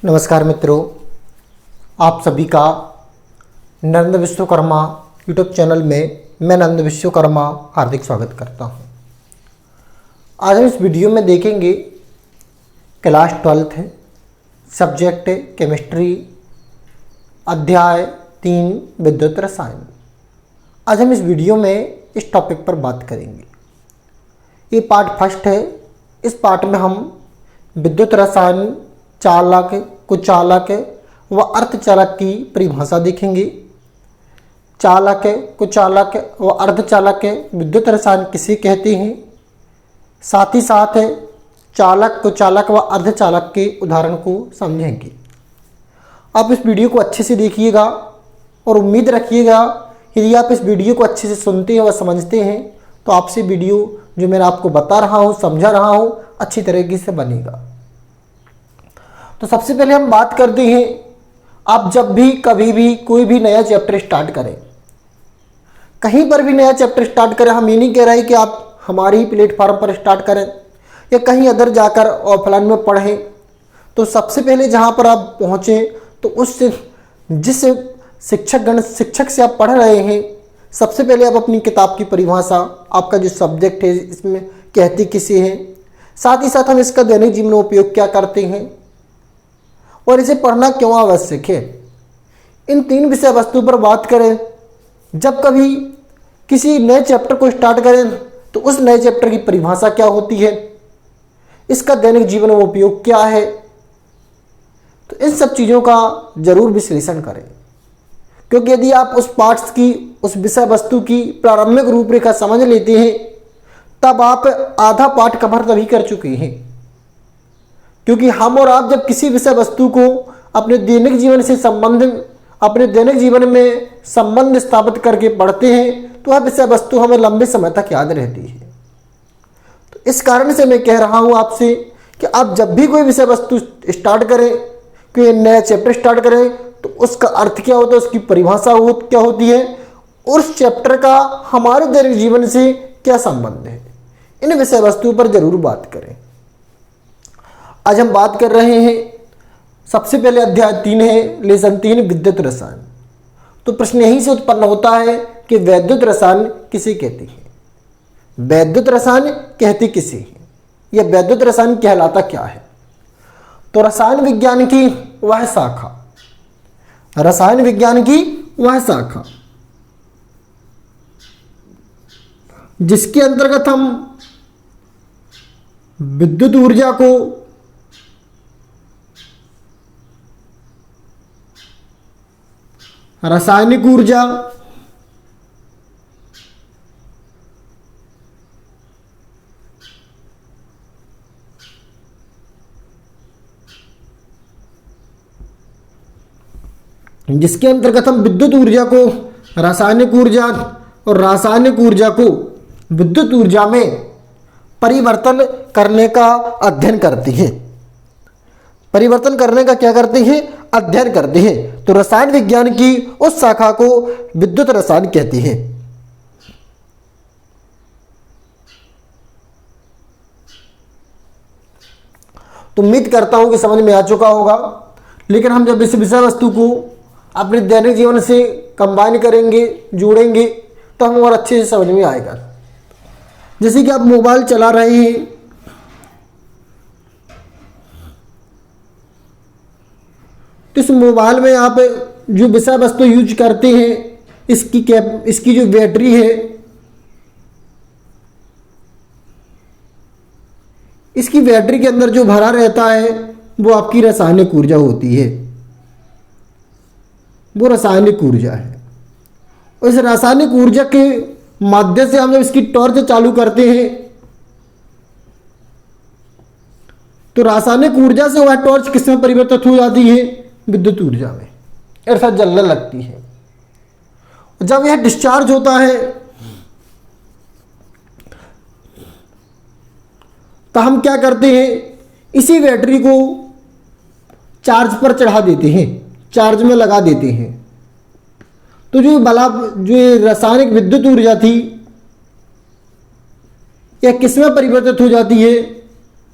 नमस्कार मित्रों, आप सभी का नरेंद्र विश्वकर्मा यूट्यूब चैनल में मैं नरेंद्र विश्वकर्मा हार्दिक स्वागत करता हूं। आज हम इस वीडियो में देखेंगे क्लास 12th है, सब्जेक्ट है केमिस्ट्री, अध्याय 3 विद्युत रसायन। आज हम इस वीडियो में इस टॉपिक पर बात करेंगे। ये पार्ट फर्स्ट है। इस पार्ट में हम विद्युत रसायन, चालक, कुचालक व अर्धचालक की परिभाषा देखेंगे। चालक, कुचालक व अर्धचालक विद्युत रसायन किसे कहते हैं, साथ ही साथ चालक, कुचालक व अर्धचालक के उदाहरण को समझेंगे। आप इस वीडियो को अच्छे से देखिएगा और उम्मीद रखिएगा यदि आप इस वीडियो को अच्छे से सुनते हैं व समझते हैं तो आपसे वीडियो जो मैं आपको बता रहा हूँ, समझा रहा हूँ, अच्छी तरीके से बनेगा। तो सबसे पहले हम बात करते हैं, आप जब भी कभी भी कोई भी नया चैप्टर स्टार्ट करें, कहीं पर भी नया चैप्टर स्टार्ट करें, हम ये नहीं कह रहे कि आप हमारे ही प्लेटफॉर्म पर स्टार्ट करें या कहीं अदर जाकर ऑफलाइन में पढ़ें। तो सबसे पहले जहाँ पर आप पहुँचें तो उस जिस शिक्षक से आप पढ़ रहे हैं, सबसे पहले आप अपनी किताब की परिभाषा, आपका जो सब्जेक्ट है इसमें कहते किसे हैं, साथ ही साथ हम इसका दैनिक जीवन में उपयोग क्या करते हैं और इसे पढ़ना क्यों आवश्यक है, इन 3 विषय वस्तु पर बात करें। जब कभी किसी नए चैप्टर को स्टार्ट करें तो उस नए चैप्टर की परिभाषा क्या होती है, इसका दैनिक जीवन में उपयोग क्या है, तो इन सब चीज़ों का जरूर विश्लेषण करें। क्योंकि यदि आप उस पाठ्य की, उस विषय वस्तु की प्रारंभिक रूपरेखा समझ लेते हैं तब आप आधा पाठ कवर तभी कर चुके हैं। क्योंकि हम और आप जब किसी विषय वस्तु को अपने दैनिक जीवन से अपने दैनिक जीवन में संबंध स्थापित करके पढ़ते हैं तो वह विषय वस्तु हमें लंबे समय तक याद रहती है। तो इस कारण से मैं कह रहा हूं आपसे कि आप जब भी कोई विषय वस्तु स्टार्ट करें, कोई नया चैप्टर स्टार्ट करें, तो उसका अर्थ क्या होता है, उसकी परिभाषा क्या होती है, उस चैप्टर का हमारे दैनिक जीवन से क्या संबंध है, इन विषय वस्तु पर जरूर बात करें। आज हम बात कर रहे हैं, सबसे पहले अध्याय 3 है, लेसन 3 विद्युत रसायन। तो प्रश्न यहीं से उत्पन्न होता है कि वैद्युत रसायन किसे कहते हैं, वैद्युत रसायन कहते किसे हैं, यह वैद्युत रसायन कहलाता क्या है। तो रसायन विज्ञान की वह शाखा, रसायन विज्ञान की वह शाखा जिसके अंतर्गत हम विद्युत ऊर्जा को रासायनिक ऊर्जा, जिसके अंतर्गत हम विद्युत ऊर्जा को रासायनिक ऊर्जा और रासायनिक ऊर्जा को विद्युत ऊर्जा में परिवर्तन करने का अध्ययन करते हैं। परिवर्तन करने का क्या करते हैं, अध्ययन करते हैं। तो रसायन विज्ञान की उस शाखा को विद्युत रसायन कहते हैं। तो उम्मीद करता हूं कि समझ में आ चुका होगा। लेकिन हम जब इस विषय वस्तु को अपने दैनिक जीवन से कंबाइन करेंगे, जोड़ेंगे, तो हमें और अच्छे से समझ में आएगा। जैसे कि आप मोबाइल चला रहे हैं, तो इस मोबाइल में आप जो विषय वस्तु यूज करते हैं, इसकी जो बैटरी है, इसकी बैटरी के अंदर जो भरा रहता है वो आपकी रासायनिक ऊर्जा होती है, वो रासायनिक ऊर्जा है। और इस रासायनिक ऊर्जा के माध्यम से हम जब इसकी टॉर्च चालू करते हैं तो रासायनिक ऊर्जा से वह टॉर्च किसमें परिवर्तित हो जाती है, विद्युत ऊर्जा में, अर्थात जलने लगती है। जब यह डिस्चार्ज होता है तो हम क्या करते हैं, इसी बैटरी को चार्ज पर चढ़ा देते हैं, चार्ज में लगा देते हैं। तो जो रासायनिक विद्युत ऊर्जा थी यह किसमें परिवर्तित हो जाती है,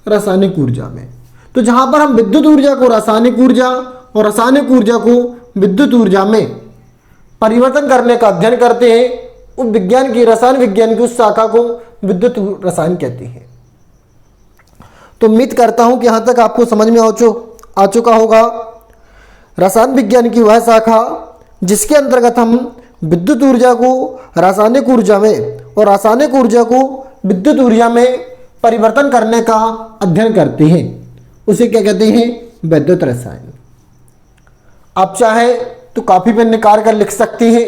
रासायनिक ऊर्जा में। तो जहां पर हम विद्युत ऊर्जा को रासायनिक ऊर्जा और रासायनिक ऊर्जा को विद्युत ऊर्जा में परिवर्तन करने का अध्ययन करते हैं, उस विज्ञान की, रसायन विज्ञान की उस शाखा को विद्युत रसायन कहते हैं। तो उम्मीद करता हूं कि यहां तक आपको समझ में आ चुका होगा। रसायन विज्ञान की वह शाखा जिसके अंतर्गत हम विद्युत ऊर्जा को रासायनिक ऊर्जा में और रासायनिक ऊर्जा को विद्युत ऊर्जा में परिवर्तन करने का अध्ययन करते हैं, उसे क्या कहते हैं? विद्युत रसायन। आप चाहे तो कॉपी पेन निकाल कर लिख सकते हैं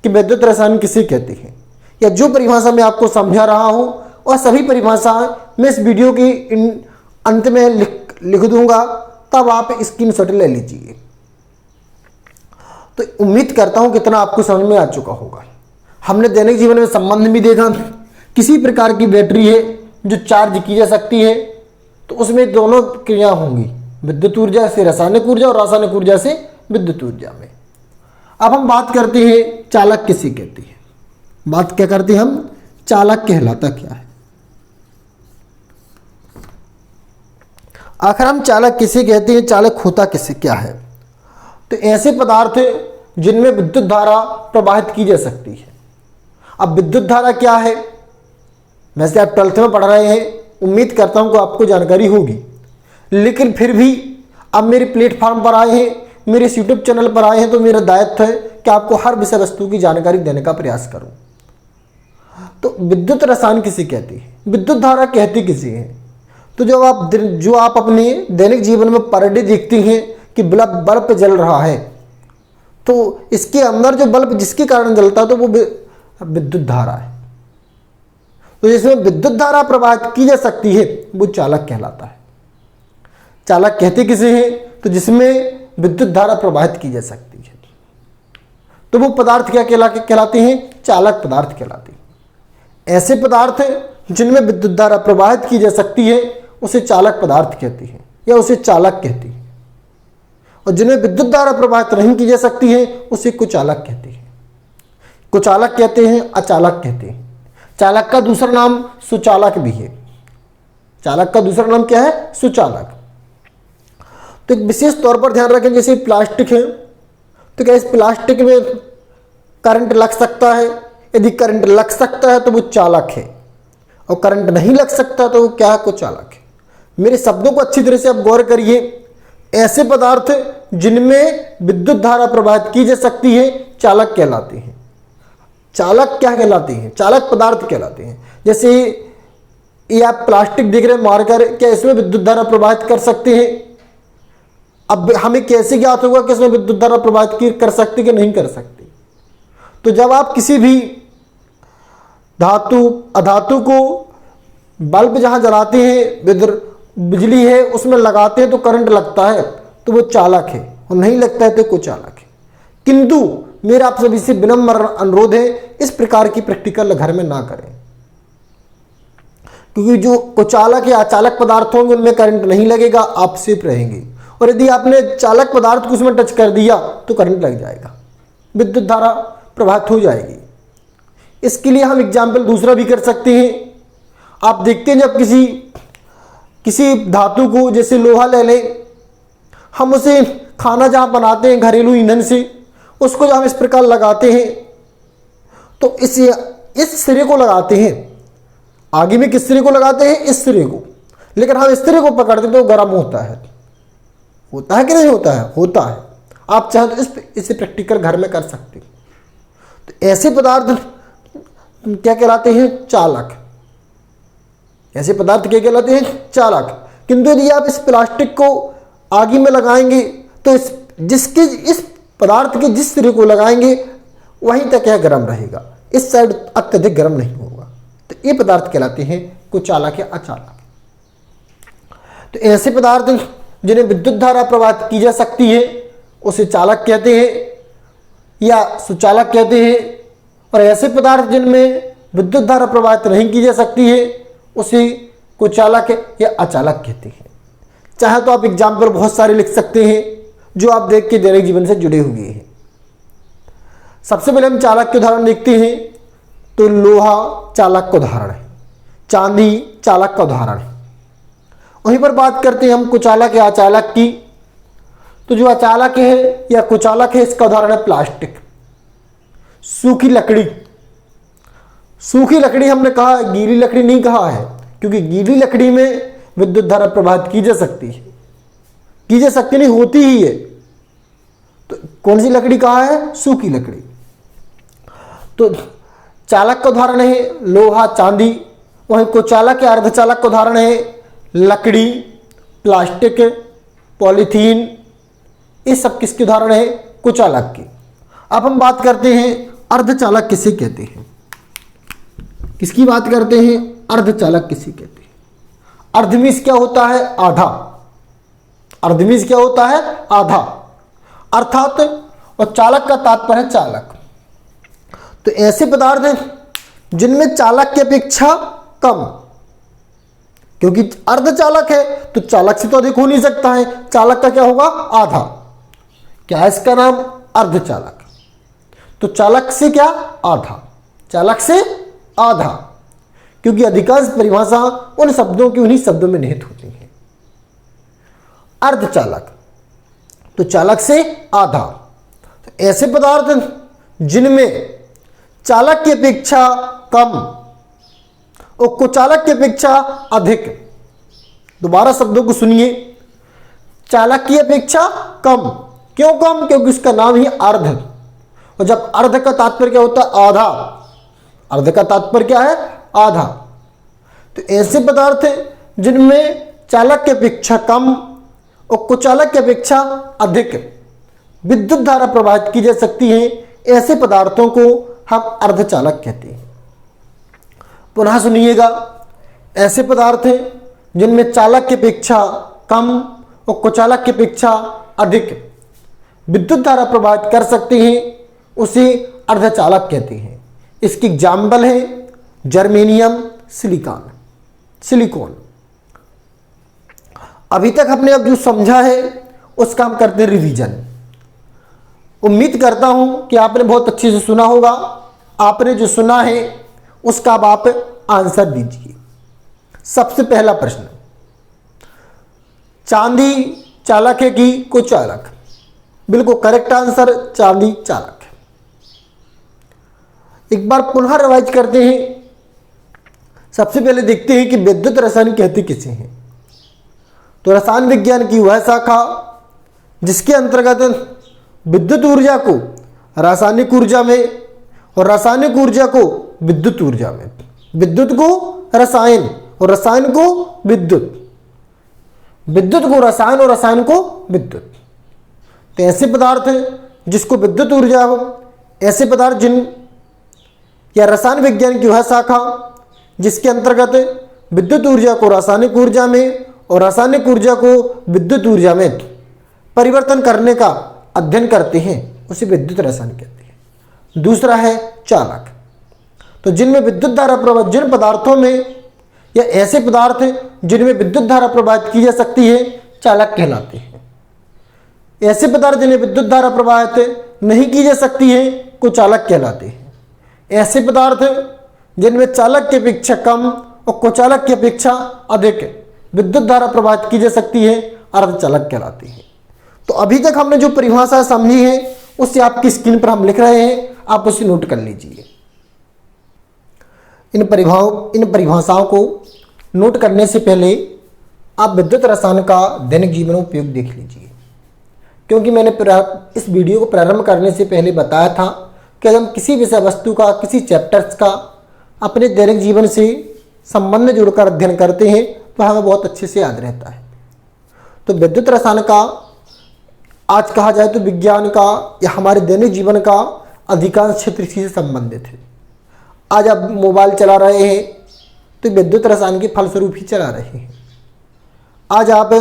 कि विद्युत रसायन किसे कहते हैं, या जो परिभाषा मैं आपको समझा रहा हूं और सभी परिभाषाएं मैं इस वीडियो की अंत में लिख दूंगा, तब आप स्क्रीनशॉट ले लीजिए। तो उम्मीद करता हूं कितना आपको समझ में आ चुका होगा। हमने दैनिक जीवन में संबंध भी देखा, किसी प्रकार की बैटरी है जो चार्ज की जा सकती है, तो उसमें दोनों क्रिया होंगी, विद्युत ऊर्जा से रासायनिक ऊर्जा और रासायनिक ऊर्जा से विद्युत ऊर्जा में। अब हम बात करते हैं चालक किसे कहते हैं। बात क्या करते हैं हम? चालक कहलाता क्या है। आखिर हम चालक किसे कहते हैं, चालक होता किसे क्या है? तो ऐसे पदार्थ जिनमें विद्युत धारा प्रवाहित की जा सकती है। अब विद्युत धारा क्या है, वैसे आप 12th में पढ़ रहे हैं, उम्मीद करता हूं कि आपको जानकारी होगी, लेकिन फिर भी अब मेरे प्लेटफॉर्म पर आए हैं, मेरे यूट्यूब चैनल पर आए हैं, तो मेरा दायित्व है कि आपको हर विषय वस्तु की जानकारी देने का प्रयास करूं। तो विद्युत रसायन किसे कहती है, विद्युत धारा कहती किसे है? तो जो आप अपने दैनिक जीवन में पर डे देखते हैं कि बल्ब जल रहा है, तो इसके अंदर जो बल्ब जिसके कारण जलता है तो वो विद्युत धारा है। तो जिसमें विद्युत धारा प्रवाहित की जा सकती है वो चालक कहलाता है। चालक कहते किसे हैं? तो जिसमें विद्युत धारा प्रवाहित की जा सकती है, तो वो पदार्थ क्या कहलाते हैं? चालक पदार्थ कहलाते हैं। ऐसे पदार्थ जिनमें विद्युत धारा प्रवाहित की जा सकती है उसे चालक पदार्थ कहते हैं या उसे चालक कहते हैं, और जिनमें विद्युत धारा प्रवाहित नहीं की जा सकती है उसे कुचालक कहते हैं। कुचालक कहते हैं, अचालक कहते हैं। चालक का दूसरा नाम सुचालक भी है। चालक का दूसरा नाम क्या है? सुचालक। तो एक विशेष तौर पर ध्यान रखें, जैसे प्लास्टिक है, तो क्या इस प्लास्टिक में करंट लग सकता है? यदि करंट लग सकता है तो वो चालक है, और करंट नहीं लग सकता तो वो क्या है? कुचालक है। मेरे शब्दों को अच्छी तरह से आप गौर करिए। ऐसे पदार्थ जिनमें विद्युत धारा प्रवाहित की जा सकती है चालक कहलाते हैं। चालक क्या कहलाते हैं? चालक पदार्थ कहलाते हैं। जैसे ये आप प्लास्टिक देख रहे हैं मारकर, क्या इसमें विद्युत धारा प्रवाहित कर सकते हैं? अब हमें कैसे ज्ञात होगा कि इसमें विद्युत धारा प्रवाहित कर सकते कि नहीं कर सकते? तो जब आप किसी भी धातु अधातु को बल्ब जहां जलाते हैं, बिजली है उसमें लगाते हैं तो करंट लगता है, तो वो चालक है, और नहीं लगता है तो कुचालक है। किंतु मेरा आप सभी से विनम्र अनुरोध है, इस प्रकार की प्रैक्टिकल घर में ना करें, क्योंकि जो कुचालक या अचालक पदार्थ होंगे उनमें करंट नहीं लगेगा, आप सेफ रहेंगे। और यदि आपने चालक पदार्थ को उसमें टच कर दिया तो करंट लग जाएगा, विद्युत धारा प्रवाहित हो जाएगी। इसके लिए हम एग्जाम्पल दूसरा भी कर सकते हैं। आप देखते हैं जब किसी धातु को, जैसे लोहा ले लें, हम उसे खाना जहां बनाते हैं घरेलू ईंधन से, उसको जब हम इस प्रकार लगाते हैं तो इस सिरे को लगाते हैं, आगे में किस सिरे को लगाते हैं? इस सिरे को। लेकिन हम इस सिरे को पकड़ते तो गर्म होता है कि नहीं होता है? होता है। आप चाहें तो इसे प्रैक्टिकल घर में कर सकते हैं। तो ऐसे पदार्थ क्या कहलाते हैं? चालक। ऐसे पदार्थ क्या कहलाते हैं? चालक। किंतु यदि आप इस प्लास्टिक को आगे में लगाएंगे तो इस पदार्थ के जिस सिरे को लगाएंगे वहीं तक यह गर्म रहेगा, इस साइड अत्यधिक गर्म नहीं होगा। तो ये पदार्थ कहलाते हैं कुचालक या अचालक। तो ऐसे पदार्थ जिन्हें विद्युत धारा प्रवाहित की जा सकती है उसे चालक कहते हैं या सुचालक कहते हैं, और ऐसे पदार्थ जिनमें विद्युत धारा प्रवाहित नहीं की जा सकती है उसे कुचालक या अचालक कहते हैं। चाहे तो आप एग्जाम्पल बहुत सारे लिख सकते हैं जो आप देख के दैनिक जीवन से जुड़े हुए हैं। सबसे पहले हम चालक के उदाहरण देखते हैं। तो लोहा चालक का उदाहरण है, चांदी चालक का उदाहरण है, वहीं पर बात करते हैं हम कुचालक या अचालक की। तो जो अचालक है या कुचालक है, इसका उदाहरण है प्लास्टिक, सूखी लकड़ी। सूखी लकड़ी हमने कहा, गीली लकड़ी नहीं कहा है, क्योंकि गीली लकड़ी में विद्युत धारा प्रवाहित की जा सकती है, की जा सकती नहीं, होती ही है। तो कौन सी लकड़ी कहा है? सूखी लकड़ी। तो चालक का उदाहरण है लोहा, चांदी। वहीं कुचालक या अर्धचालक का उदाहरण है लकड़ी, प्लास्टिक, पॉलीथीन। ये सब किसके उदाहरण है? कुचालक की। अब हम बात करते हैं अर्धचालक किसे कहते हैं। किसकी बात करते हैं? अर्धचालक किसे कहते हैं। अर्धमीज क्या होता है? आधा। अर्धमीज क्या होता है? आधा। अर्थात, और चालक का तात्पर्य है चालक। तो ऐसे पदार्थ हैं जिनमें चालक की अपेक्षा कम, क्योंकि अर्धचालक है तो चालक से तो अधिक हो नहीं सकता है, चालक का क्या होगा? आधा। क्या है इसका नाम? अर्धचालक। तो चालक से क्या? आधा। चालक से आधा, क्योंकि अधिकांश परिभाषा उन शब्दों की उन्हीं शब्दों में निहित होती है। अर्धचालक तो चालक से आधा। तो ऐसे पदार्थ जिनमें चालक की अपेक्षा कम और कुचालक की अपेक्षा अधिक। दोबारा शब्दों को सुनिए, चालक की अपेक्षा कम। क्यों कम? क्योंकि उसका नाम ही अर्ध। और जब अर्ध का तात्पर्य क्या होता है? आधा। अर्ध का तात्पर्य क्या है? आधा। तो ऐसे पदार्थ जिनमें चालक की अपेक्षा कम और कुचालक की अपेक्षा अधिक विद्युत धारा प्रवाहित की जा सकती है, ऐसे पदार्थों को हम अर्धचालक कहते हैं। पुनः सुनिएगा, ऐसे पदार्थ हैं जिनमें चालक की अपेक्षा कम और कुचालक की अपेक्षा अधिक विद्युत धारा प्रवाहित कर सकते हैं, उसे अर्धचालक कहते हैं। इसकी एग्जाम्पल है जर्मेनियम, सिलिकॉन। अभी तक हमने अब जो समझा है उसका हम करते हैं रिवीजन। उम्मीद करता हूं कि आपने बहुत अच्छे से सुना होगा। आपने जो सुना है उसका अब आप आंसर दीजिए। सबसे पहला प्रश्न, चांदी चालक है कि कुचालक? बिल्कुल करेक्ट आंसर, चांदी चालक है। एक बार पुनः रिवाइज करते हैं। सबसे पहले देखते हैं कि विद्युत रसायन कहते किसे हैं। तो रसायन विज्ञान की वह शाखा जिसके अंतर्गत विद्युत ऊर्जा को रासायनिक ऊर्जा में और रासायनिक ऊर्जा को विद्युत ऊर्जा में, विद्युत को रसायन और रसायन को विद्युत, विद्युत को रसायन और रसायन को विद्युत। तो ऐसे पदार्थ जिसको विद्युत ऊर्जा हो, ऐसे पदार्थ जिन या रसायन विज्ञान की वह शाखा जिसके अंतर्गत विद्युत ऊर्जा को रासायनिक ऊर्जा में और रासायनिक ऊर्जा को विद्युत ऊर्जा में परिवर्तन करने का अध्ययन करते हैं, उसे विद्युत रसायन कहते हैं। दूसरा है चालक। तो जिनमें विद्युत धारा प्रवाहित, जिन पदार्थों में या ऐसे पदार्थ जिनमें विद्युत धारा प्रवाहित की जा सकती है, चालक कहलाते हैं। ऐसे पदार्थ जिन्हें विद्युत धारा प्रवाहित नहीं की जा सकती है, कुचालक कहलाते हैं। ऐसे पदार्थ जिनमें चालक की अपेक्षा कम और कुचालक की अपेक्षा अधिक विद्युत धारा प्रवाहित की जा सकती है, अर्धचालक कहलाते हैं। तो अभी तक हमने जो परिभाषा समझी है उससे आपकी स्क्रीन पर हम लिख रहे हैं, आप उसे नोट कर लीजिए। इन परिभाषाओं को नोट करने से पहले आप विद्युत रसायन का दैनिक जीवन में उपयोग देख लीजिए, क्योंकि मैंने इस वीडियो को प्रारंभ करने से पहले बताया था कि हम किसी विषय वस्तु का, किसी चैप्टर्स का अपने दैनिक जीवन से संबंध जोड़कर अध्ययन करते हैं तो हमें बहुत अच्छे से याद रहता है। तो विद्युत रसायन का आज कहा जाए तो विज्ञान का या हमारे दैनिक जीवन का अधिकांश क्षेत्र इसी से संबंधित है। आज आप मोबाइल चला रहे हैं तो विद्युत रसायन के फलस्वरूप ही चला रहे हैं। आज आप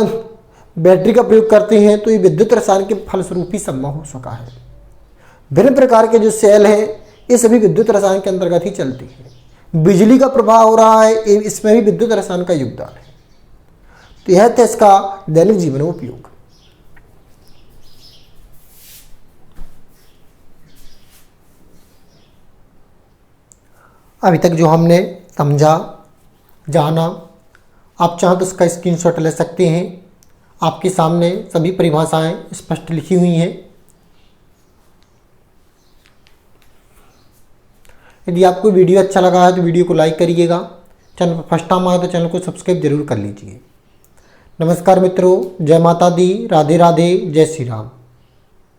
बैटरी का प्रयोग करते हैं तो ये विद्युत रसायन के फलस्वरूप ही संभव हो सका है। भिन्न प्रकार के जो सेल हैं ये सभी विद्युत रसायन के अंतर्गत ही चलती हैं। बिजली का प्रभाव हो रहा है, इसमें भी विद्युत रसायन का योगदान है। तो यह था इसका दैनिक जीवन में उपयोग। अभी तक जो हमने समझा, जाना, आप चाहें तो इसका स्क्रीनशॉट ले सकते हैं। आपके सामने सभी परिभाषाएं स्पष्ट लिखी हुई हैं। यदि आपको वीडियो अच्छा लगा है तो वीडियो को लाइक करिएगा। चैनल पर फर्स्ट टाइम आए तो चैनल को सब्सक्राइब जरूर कर लीजिए। नमस्कार मित्रों, जय माता दी, राधे राधे, जय श्री राम।